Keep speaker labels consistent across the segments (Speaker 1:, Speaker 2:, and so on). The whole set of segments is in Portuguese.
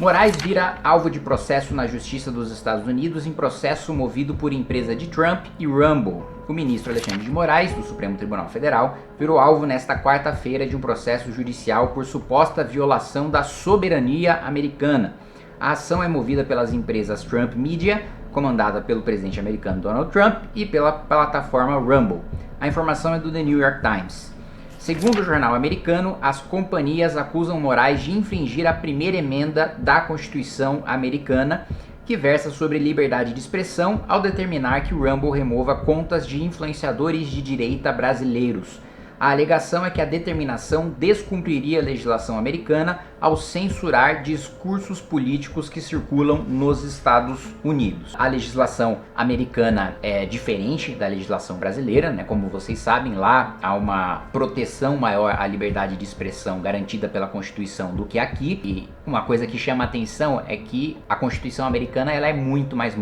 Speaker 1: Moraes vira alvo de processo na Justiça dos Estados Unidos em processo movido por empresa de Trump e Rumble. O ministro Alexandre de Moraes, do Supremo Tribunal Federal, virou alvo nesta quarta-feira de um processo judicial por suposta violação da soberania americana. A ação é movida pelas empresas Trump Media, comandada pelo presidente americano Donald Trump, e pela plataforma Rumble. A informação é do The New York Times. Segundo o jornal americano, as companhias acusam Moraes de infringir a primeira emenda da Constituição americana, que versa sobre liberdade de expressão ao determinar que o Rumble remova contas de influenciadores de direita brasileiros. A alegação é que a determinação descumpriria a legislação americana ao censurar discursos políticos que circulam nos Estados Unidos. A legislação americana é diferente da legislação brasileira, né? Como vocês sabem, lá há uma proteção maior à liberdade de expressão garantida pela Constituição do que aqui. E uma coisa que chama a atenção é que a Constituição americana ela é muito mais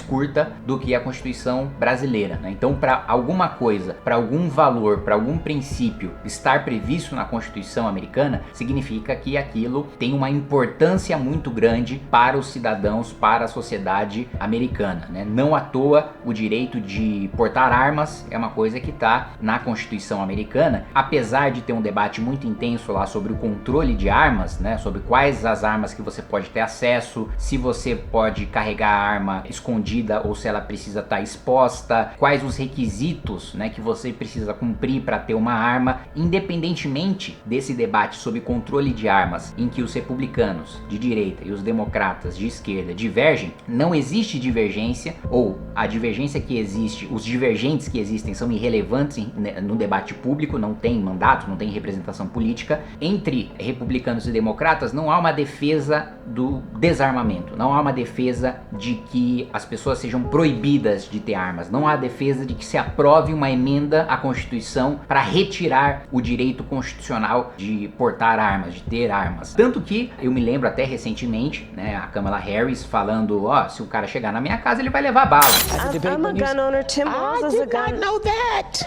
Speaker 1: curta do que a Constituição brasileira, né? Então, para alguma coisa, para algum valor, para algum princípio estar previsto na Constituição americana, significa que aquilo tem uma importância muito grande para os cidadãos, para a sociedade americana, né? Não à toa o direito de portar armas é uma coisa que está na Constituição americana, apesar de ter um debate muito intenso lá sobre o controle de armas, né? Sobre quais as armas que você pode ter acesso, se você pode carregar a arma escondida ou se ela precisa estar exposta, quais os requisitos, né, que você precisa cumprir para ter uma arma. Independentemente desse debate sobre controle de armas, em que os republicanos de direita e os democratas de esquerda divergem, não existe divergência, ou a divergência que existe, os divergentes que existem são irrelevantes no debate público, não tem mandato, não tem representação política. Entre republicanos e democratas não há uma defesa do desarmamento, não há uma defesa de que as pessoas sejam proibidas de ter armas, não há defesa de que se aprove uma emenda à Constituição para retirar o direito constitucional de portar armas, de ter armas. Tanto que eu me lembro até recentemente, né, a Kamala Harris falando, se o cara chegar na minha casa ele vai levar bala.
Speaker 2: I'm a gun owner. Tim Walz is a gun. I did not know that.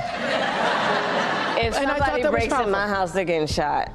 Speaker 2: If somebody breaks in my house, they're getting shot.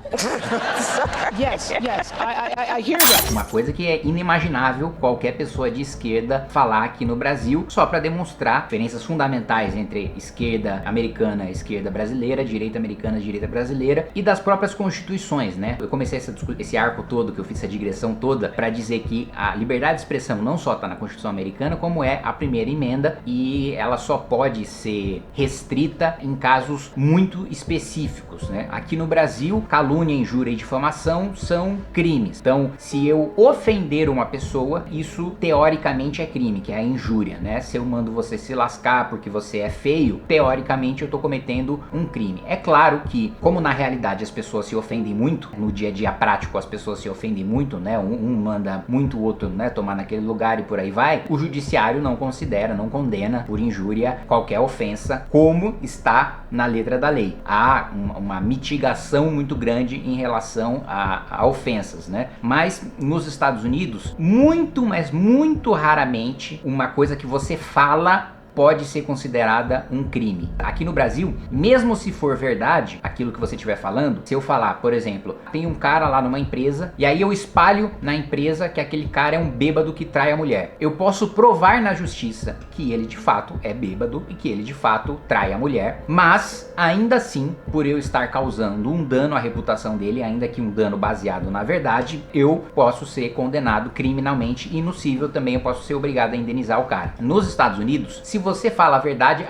Speaker 3: Yes, I hear that.
Speaker 1: Uma coisa que é inimaginável qualquer pessoa de esquerda falar aqui no Brasil, só para demonstrar diferenças fundamentais entre esquerda americana e esquerda brasileira, direita americana e direita brasileira, e das próprias constituições, né? Eu comecei esse arco todo, que eu fiz essa digressão toda, para dizer que a liberdade de expressão não só está na Constituição americana, como é a primeira emenda, e ela só pode ser restrita em casos muito específicos, né? Aqui no Brasil, calúnia, injúria e difamação são crimes. Então, se eu ofender uma pessoa, isso teoricamente é crime, que é a injúria, né? Se eu mando você se lascar porque você é feio, teoricamente eu tô cometendo um crime. É claro que, como na realidade as pessoas se ofendem muito, no dia a dia prático as pessoas se ofendem muito, né? Um manda muito o outro, né, tomar naquele lugar e por aí vai, o judiciário não considera, não condena por injúria qualquer ofensa, como está na letra da lei. Há uma mitigação muito grande em relação a ofensas, né? Mas nos Estados Unidos, muito raramente, uma coisa que você fala pode ser considerada um crime. Aqui no Brasil, mesmo se for verdade aquilo que você estiver falando, se eu falar, por exemplo, tem um cara lá numa empresa e aí eu espalho na empresa que aquele cara é um bêbado que trai a mulher, eu posso provar na justiça que ele de fato é bêbado e que ele de fato trai a mulher, mas ainda assim, por eu estar causando um dano à reputação dele, ainda que um dano baseado na verdade, eu posso ser condenado criminalmente e no cível também eu posso ser obrigado a indenizar o cara. Nos Estados Unidos, se você fala a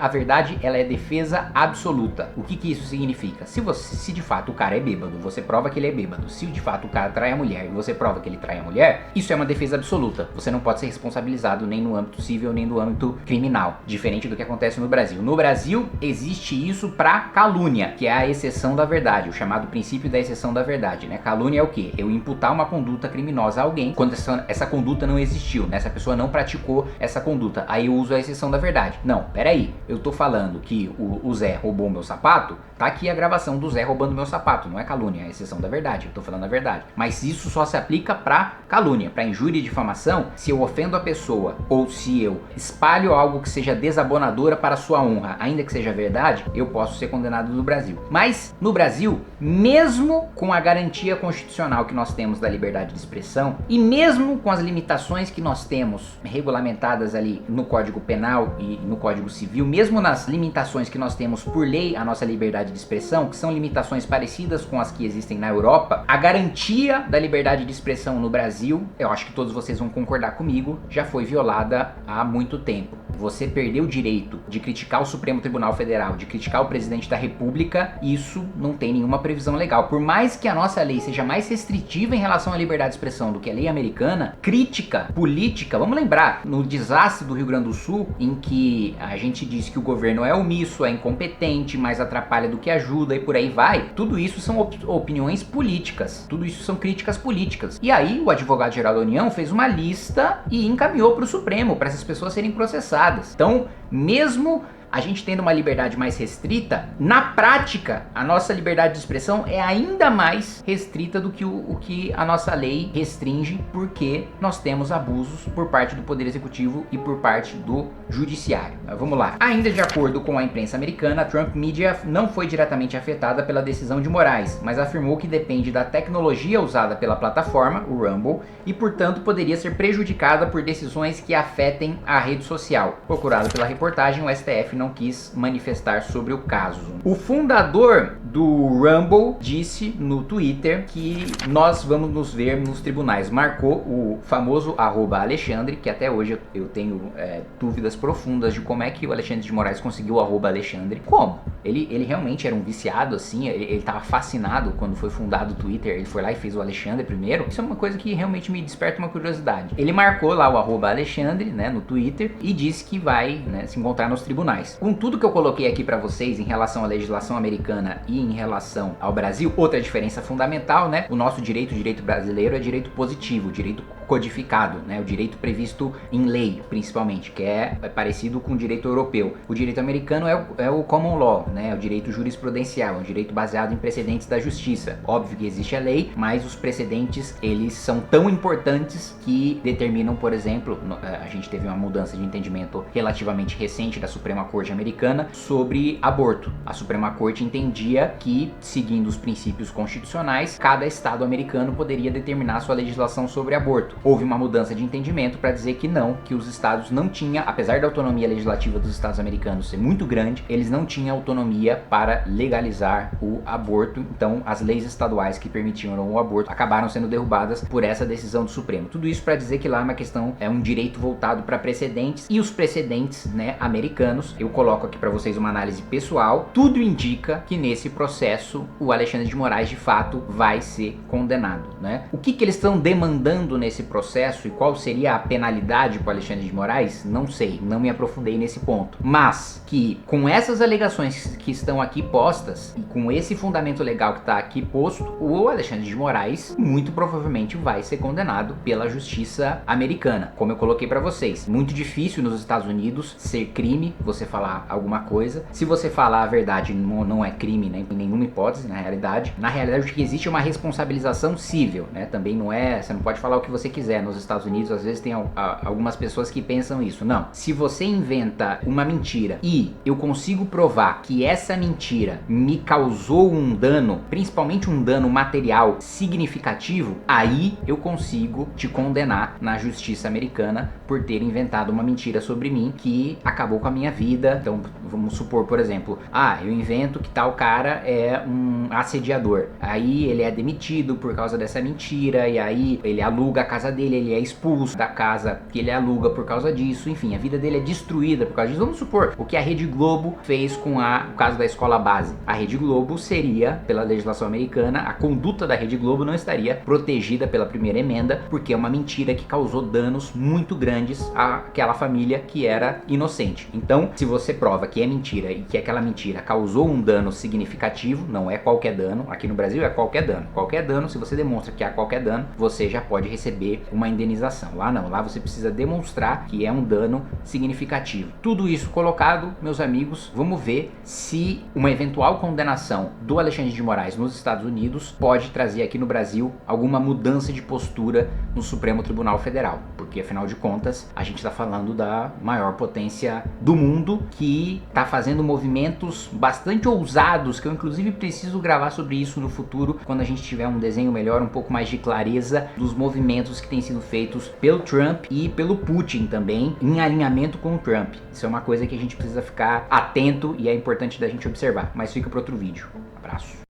Speaker 1: verdade ela é defesa absoluta. O que isso significa? Se de fato o cara é bêbado, você prova que ele é bêbado. Se de fato o cara trai a mulher e você prova que ele trai a mulher, isso é uma defesa absoluta. Você não pode ser responsabilizado nem no âmbito civil nem no âmbito criminal, diferente do que acontece no Brasil. No Brasil existe isso para calúnia, que é a exceção da verdade, o chamado princípio da exceção da verdade, né? Calúnia é o quê? Eu imputar uma conduta criminosa a alguém quando essa conduta não existiu, né? Essa pessoa não praticou essa conduta. Aí eu uso a exceção da verdade. verdade. Não, peraí, eu tô falando que o Zé roubou meu sapato, tá aqui a gravação do Zé roubando meu sapato, não é calúnia, é exceção da verdade, eu tô falando a verdade. Mas isso só se aplica pra calúnia, pra injúria e difamação. Se eu ofendo a pessoa ou se eu espalho algo que seja desabonadora para a sua honra, ainda que seja verdade, eu posso ser condenado no Brasil. Mas no Brasil, mesmo com a garantia constitucional que nós temos da liberdade de expressão e mesmo com as limitações que nós temos regulamentadas ali no Código Penal e no Código Civil, mesmo nas limitações que nós temos por lei à nossa liberdade de expressão, que são limitações parecidas com as que existem na Europa, a garantia da liberdade de expressão no Brasil, eu acho que todos vocês vão concordar comigo, já foi violada há muito tempo. Você perdeu o direito de criticar o Supremo Tribunal Federal, de criticar o presidente da República, isso não tem nenhuma previsão legal. Por mais que a nossa lei seja mais restritiva em relação à liberdade de expressão do que a lei americana, crítica política, vamos lembrar, no desastre do Rio Grande do Sul, em que a gente diz que o governo é omisso, é incompetente, mais atrapalha do que ajuda e por aí vai, tudo isso são opiniões políticas, tudo isso são críticas políticas. E aí o advogado-geral da União fez uma lista e encaminhou para o Supremo, para essas pessoas serem processadas. Então, mesmo a gente tendo uma liberdade mais restrita, na prática, a nossa liberdade de expressão é ainda mais restrita do que o que a nossa lei restringe, porque nós temos abusos por parte do Poder Executivo e por parte do Judiciário. Mas vamos lá. Ainda de acordo com a imprensa americana, a Trump Media não foi diretamente afetada pela decisão de Moraes, mas afirmou que depende da tecnologia usada pela plataforma, o Rumble, e portanto poderia ser prejudicada por decisões que afetem a rede social. Procurado pela reportagem, o STF não quis manifestar sobre o caso. O fundador do Rumble disse no Twitter que nós vamos nos ver nos tribunais. Marcou o famoso @Alexandre, que até hoje eu tenho dúvidas profundas de como é que o Alexandre de Moraes conseguiu o @Alexandre. Como? Ele realmente era um viciado, assim, ele estava fascinado quando foi fundado o Twitter, ele foi lá e fez o Alexandre primeiro. Isso é uma coisa que realmente me desperta uma curiosidade. Ele marcou lá o @Alexandre, né, no Twitter, e disse que vai, né, se encontrar nos tribunais. Com tudo que eu coloquei aqui pra vocês em relação à legislação americana e em relação ao Brasil, outra diferença fundamental, né, o nosso direito brasileiro é direito positivo, direito codificado, né, o direito previsto em lei, principalmente, que é parecido com o direito europeu. O direito americano é o common law, né, é o direito jurisprudencial, é um direito baseado em precedentes da justiça. Óbvio que existe a lei, mas os precedentes, eles são tão importantes que determinam, por exemplo, a gente teve uma mudança de entendimento relativamente recente da Suprema Corte americana sobre aborto. A Suprema Corte entendia que, seguindo os princípios constitucionais, cada estado americano poderia determinar sua legislação sobre aborto. Houve uma mudança de entendimento para dizer que não, que os estados não tinham, apesar da autonomia legislativa dos estados americanos ser muito grande, eles não tinham autonomia para legalizar o aborto. Então, as leis estaduais que permitiam o aborto acabaram sendo derrubadas por essa decisão do Supremo. Tudo isso para dizer que lá é uma questão, é um direito voltado para precedentes, e os precedentes, né, americanos, eu coloco aqui para vocês uma análise pessoal, tudo indica que nesse processo o Alexandre de Moraes de fato vai ser condenado, né? O que eles estão demandando nesse processo e qual seria a penalidade para o Alexandre de Moraes, não sei, não me aprofundei nesse ponto, mas que com essas alegações que estão aqui postas e com esse fundamento legal que está aqui posto, o Alexandre de Moraes muito provavelmente vai ser condenado pela justiça americana. Como eu coloquei para vocês, muito difícil nos Estados Unidos ser crime você falar alguma coisa. Se você falar a verdade, não é crime, né, em nenhuma hipótese, na realidade. Na realidade, o que existe é uma responsabilização civil, né? Também não é, você não pode falar o que você quiser nos Estados Unidos. Às vezes tem algumas pessoas que pensam isso. Não, se você inventa uma mentira e eu consigo provar que essa mentira me causou um dano, principalmente um dano material significativo, aí eu consigo te condenar na justiça americana por ter inventado uma mentira sobre mim que acabou com a minha vida. Então, vamos supor, por exemplo, eu invento que tal cara é um assediador. Aí ele é demitido por causa dessa mentira, e aí ele aluga a casa dele, ele é expulso da casa que ele aluga por causa disso, enfim, a vida dele é destruída por causa disso. Vamos supor o que a Rede Globo fez com o caso da escola base. A Rede Globo seria, pela legislação americana, a conduta da Rede Globo não estaria protegida pela primeira emenda, porque é uma mentira que causou danos muito grandes àquela família que era inocente. Então, se você prova que é mentira e que aquela mentira causou um dano significativo, não é qualquer dano, aqui no Brasil é qualquer dano. Qualquer dano, se você demonstra que há qualquer dano, você já pode receber uma indenização. Lá não, lá você precisa demonstrar que é um dano significativo. Tudo isso colocado, meus amigos, vamos ver se uma eventual condenação do Alexandre de Moraes nos Estados Unidos pode trazer aqui no Brasil alguma mudança de postura no Supremo Tribunal Federal, porque afinal de contas a gente está falando da maior potência do mundo, que está fazendo movimentos bastante ousados, que eu inclusive preciso gravar sobre isso no futuro, quando a gente tiver um desenho melhor, um pouco mais de clareza dos movimentos que têm sido feitos pelo Trump e pelo Putin também, em alinhamento com o Trump. Isso é uma coisa que a gente precisa ficar atento e é importante da gente observar, mas fica para outro vídeo. Abraço.